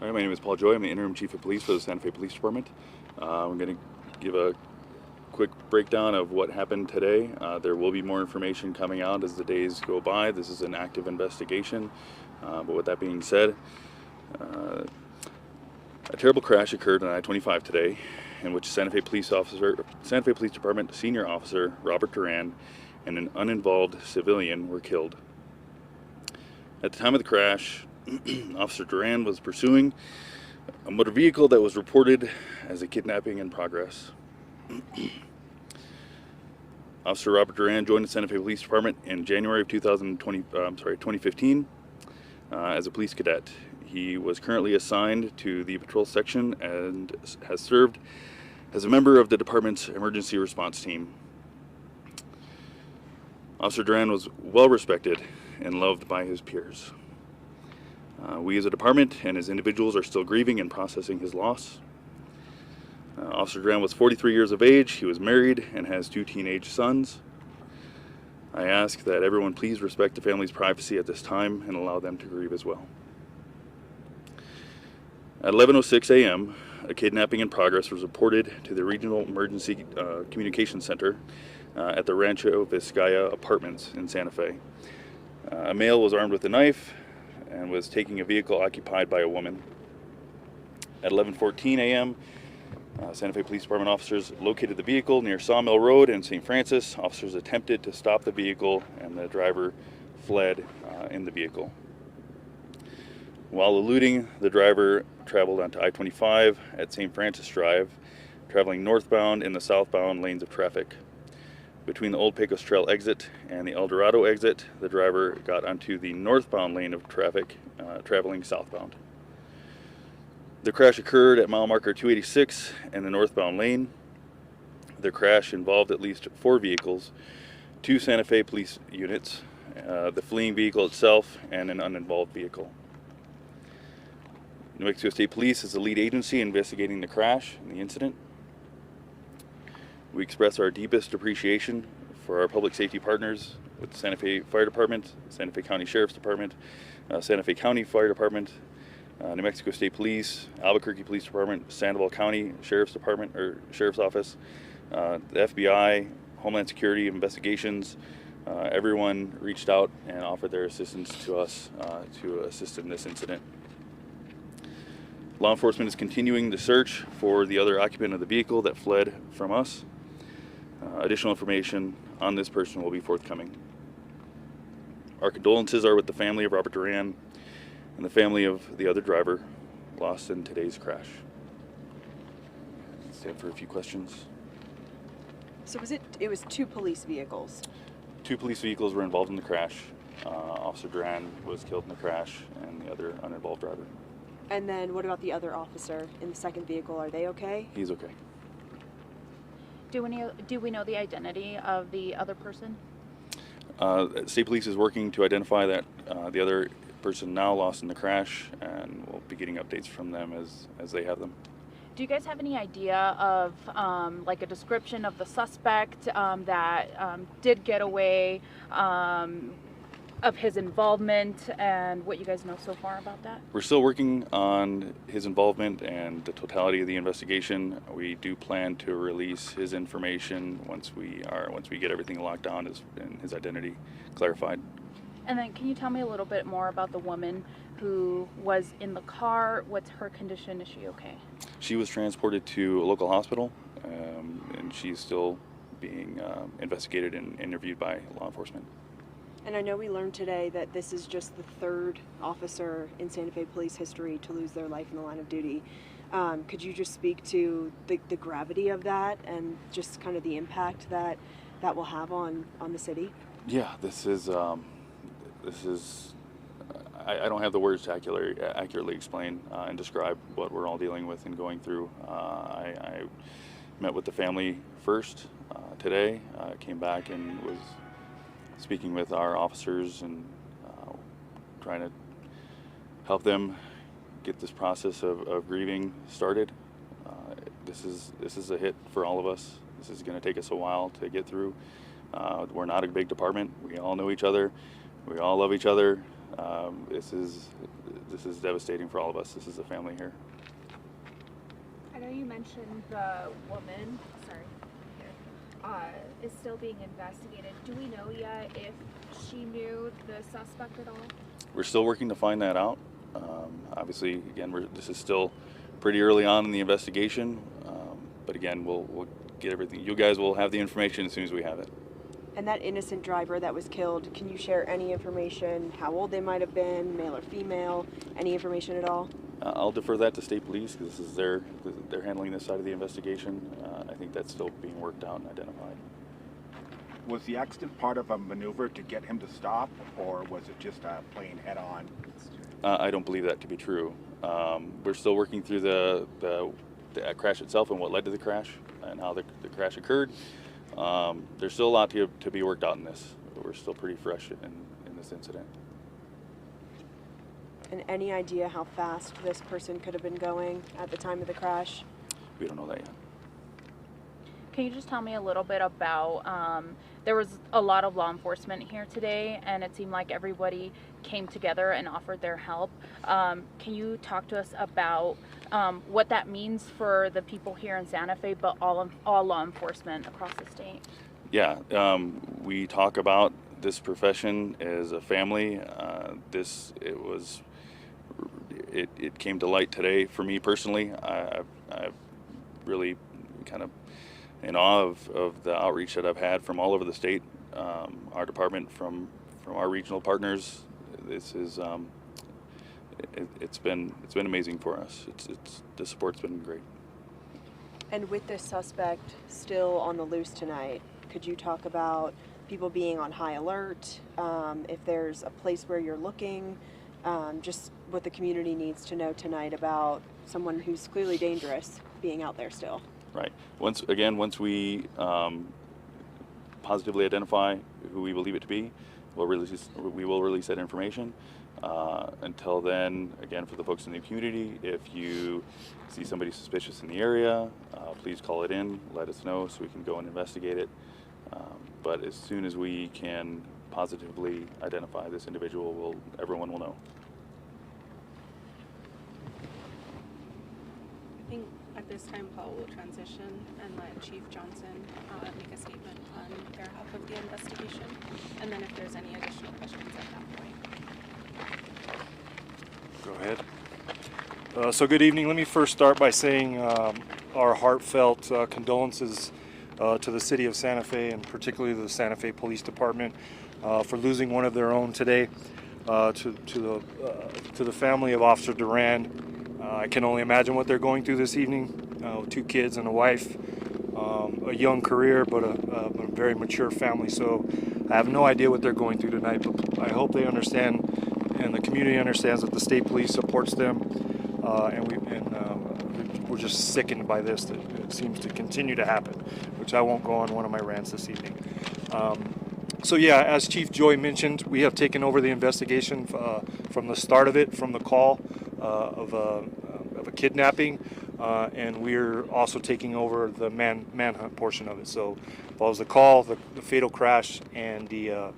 Hi, my name is Paul Joy. I'm the interim chief of police for the Santa Fe Police Department. I'm going to give a quick breakdown of what happened today. There will be more information coming out as the days go by. This is an active investigation. But with that being said, a terrible crash occurred on I-25 today, in which Santa Fe Police Department senior officer Robert Duran and an uninvolved civilian were killed. At the time of the crash, Officer Duran was pursuing a motor vehicle that was reported as a kidnapping in progress. Officer Robert Duran joined the Santa Fe Police Department in January of 2015 as a police cadet. He was currently assigned to the patrol section and has served as a member of the department's emergency response team. Officer Duran was well respected and loved by his peers. We as a department and as individuals are still grieving and processing his loss. Officer Duran was 43 years of age. He was married and has 2 teenage sons. I ask that everyone please respect the family's privacy at this time and allow them to grieve as well. At 11:06 a.m., a kidnapping in progress was reported to the Regional Emergency Communication Center at the Rancho Vizcaya Apartments in Santa Fe. A male was armed with a knife and was taking a vehicle occupied by a woman. At 11:14 a.m., Santa Fe Police Department officers located the vehicle near Sawmill Road in St. Francis. Officers attempted to stop the vehicle and the driver fled in the vehicle. While eluding, the driver traveled onto I-25 at St. Francis Drive, traveling northbound in the southbound lanes of traffic. Between the Old Pecos Trail exit and the El Dorado exit, the driver got onto the northbound lane of traffic, traveling southbound. The crash occurred at mile marker 286 in the northbound lane. The crash involved at least 4 vehicles, 2 Santa Fe police units, the fleeing vehicle itself, and an uninvolved vehicle. New Mexico State Police is the lead agency investigating the crash and the incident. We express our deepest appreciation for our public safety partners with the Santa Fe Fire Department, Santa Fe County Sheriff's Department, Santa Fe County Fire Department, New Mexico State Police, Albuquerque Police Department, Sandoval County Sheriff's Department or Sheriff's Office, the FBI, Homeland Security Investigations. Everyone reached out and offered their assistance to us to assist in this incident. Law enforcement is continuing the search for the other occupant of the vehicle that fled from us. Additional information on this person will be forthcoming. Our condolences are with the family of Robert Duran and the family of the other driver lost in today's crash. Stand for a few questions. So it was 2 police vehicles? 2 police vehicles were involved in the crash. Officer Duran was killed in the crash and the other uninvolved driver. And then what about the other officer in the second vehicle? Are they okay? He's okay. Do we know the identity of the other person? State Police is working to identify that the other person now lost in the crash, and we'll be getting updates from them as they have them. Do you guys have any idea of like a description of the suspect that did get away, of his involvement, and what you guys know so far about that? We're still working on his involvement and the totality of the investigation. We do plan to release his information once we get everything locked down and his identity clarified. And then can you tell me a little bit more about the woman who was in the car? What's her condition? Is she okay? She was transported to a local hospital, and she's still being investigated and interviewed by law enforcement. And I know we learned today that this is just the 3rd officer in Santa Fe police history to lose their life in the line of duty. Could you just speak to the gravity of that and just kind of the impact that will have on the city? Yeah, this is I don't have the words to accurately explain and describe what we're all dealing with and going through. I met with the family first today, came back and was speaking with our officers and trying to help them get this process of grieving started. This is a hit for all of us. This is going to take us a while to get through. We're not a big department. We all know each other. We all love each other. This this is devastating for all of us. This is a family here. I know you mentioned the woman, is still being investigated. Do we know yet if she knew the suspect at all? We're still working to find that out. Obviously, again, this is still pretty early on in the investigation, but again, we'll get everything. You guys will have the information as soon as we have it. And that innocent driver that was killed, can you share any information, how old they might have been, male or female, any information at all? I'll defer that to state police because this is they're handling this side of the investigation. I think that's still being worked out and identified. Was the accident part of a maneuver to get him to stop, or was it just a plain head-on? I don't believe that to be true. We're still working through the crash itself and what led to the crash and how the crash occurred. There's still a lot to be worked out in this. We're still pretty fresh in this incident. And any idea how fast this person could have been going at the time of the crash? We don't know that yet. Can you just tell me a little bit about, there was a lot of law enforcement here today, and it seemed like everybody came together and offered their help. Can you talk to us about what that means for the people here in Santa Fe, but all law enforcement across the state? Yeah, we talk about this profession as a family. It came to light today for me personally. I really kind of in awe of the outreach that I've had from all over the state, our department, from our regional partners. This is it's been amazing for us. The support's been great. And with this suspect still on the loose tonight, could you talk about people being on high alert, if there's a place where you're looking, just what the community needs to know tonight about someone who's clearly dangerous being out there still? Right. Once we positively identify who we believe it to be, we will release that information. Until then, again, for the folks in the community, if you see somebody suspicious in the area, please call it in, let us know so we can go and investigate it. But as soon as we can positively identify this individual, everyone will know. I think at this time Paul will transition and let Chief Johnson make a statement on behalf of the investigation, and then if there's any additional questions at that point. Go ahead. So good evening. Let me first start by saying our heartfelt condolences to the city of Santa Fe, and particularly the Santa Fe Police Department, for losing one of their own today. To the family of Officer Duran, I can only imagine what they're going through this evening. 2 kids and a wife, a young career, but a very mature family. So I have no idea what they're going through tonight, but I hope they understand, and the community understands that the state police supports them, and we're just sickened by this. That it seems to continue to happen, which I won't go on one of my rants this evening. So yeah, as Chief Joy mentioned, we have taken over the investigation from the start of it, from the call of a kidnapping, and we're also taking over the manhunt portion of it. So it was the call, the fatal crash, and the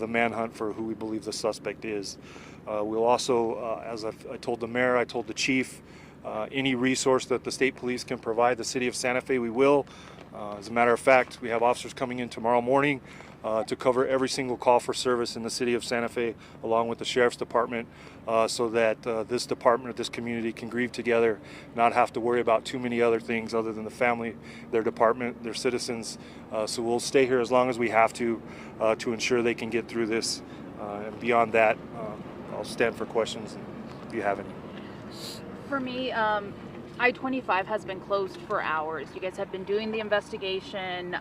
manhunt for who we believe the suspect is. We'll also, as I told the mayor, I told the chief, any resource that the state police can provide the city of Santa Fe, we will. As a matter of fact, we have officers coming in tomorrow morning to cover every single call for service in the city of Santa Fe, along with the sheriff's department, so that this department, this community can grieve together, not have to worry about too many other things other than the family, their department, their citizens. So we'll stay here as long as we have to ensure they can get through this. And beyond that, I'll stand for questions if you have any. For me, I-25 has been closed for hours. You guys have been doing the investigation,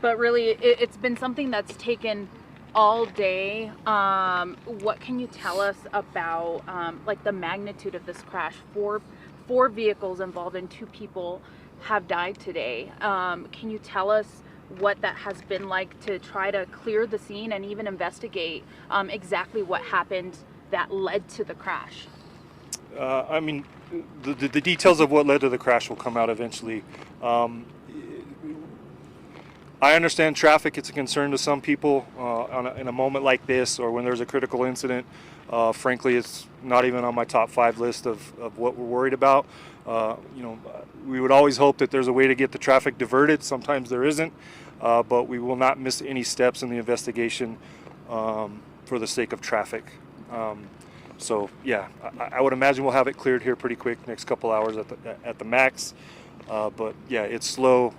but really it's been something that's taken all day. What can you tell us about like the magnitude of this crash? Four vehicles involved and 2 people have died today. Can you tell us what that has been like to try to clear the scene and even investigate exactly what happened that led to the crash? I mean, the details of what led to the crash will come out eventually. I understand traffic. It's a concern to some people in a moment like this or when there's a critical incident. Frankly, it's not even on my top 5 list of what we're worried about. We would always hope that there's a way to get the traffic diverted. Sometimes there isn't, but we will not miss any steps in the investigation for the sake of traffic. So yeah, I would imagine we'll have it cleared here pretty quick, next couple hours at the max. But yeah, it's slow,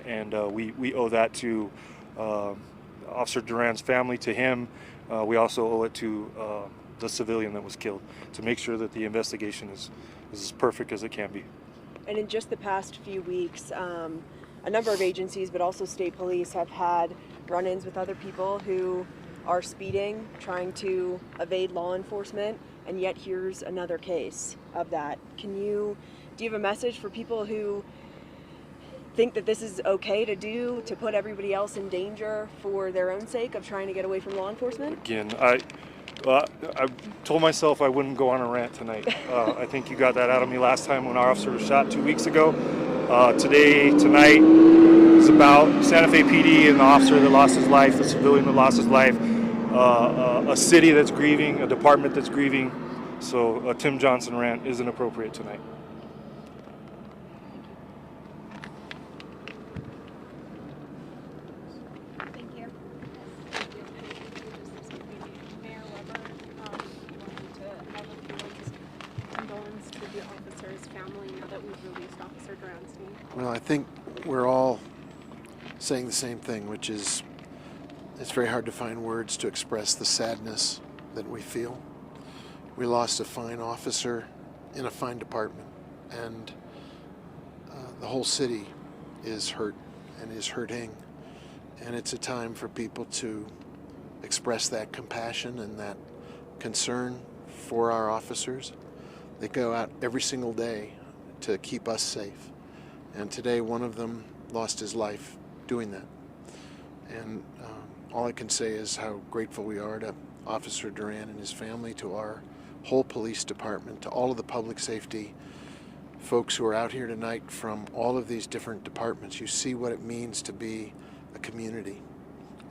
and we owe that to Officer Duran's family, to him. We also owe it to the civilian that was killed, to make sure that the investigation is as perfect as it can be. And in just the past few weeks, a number of agencies, but also state police, have had run-ins with other people who are speeding, trying to evade law enforcement, and yet here's another case of that. Do you have a message for people who think that this is okay to do, to put everybody else in danger for their own sake of trying to get away from law enforcement? Again, I told myself I wouldn't go on a rant tonight. I think you got that out of me last time when our officer was shot 2 weeks ago. Tonight is about Santa Fe PD and the officer that lost his life, the civilian that lost his life, a city that's grieving, a department that's grieving. So a Tim Johnson rant isn't appropriate tonight. Thank you. Mayor Weber, wanted to have a few words of condolence to the officer's family now that we've released Officer Duran's name. Well, I think we're all saying the same thing, which is it's very hard to find words to express the sadness that we feel. We lost a fine officer in a fine department, and the whole city is hurt and is hurting. And it's a time for people to express that compassion and that concern for our officers. They go out every single day to keep us safe. And today one of them lost his life doing that. And all I can say is how grateful we are to Officer Duran and his family, to our whole police department, to all of the public safety folks who are out here tonight from all of these different departments. You see what it means to be a community,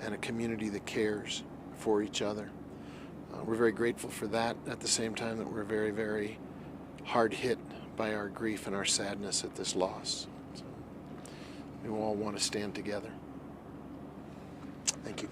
and a community that cares for each other. We're very grateful for that, at the same time that we're very, very hard hit by our grief and our sadness at this loss. So we all want to stand together. Thank you.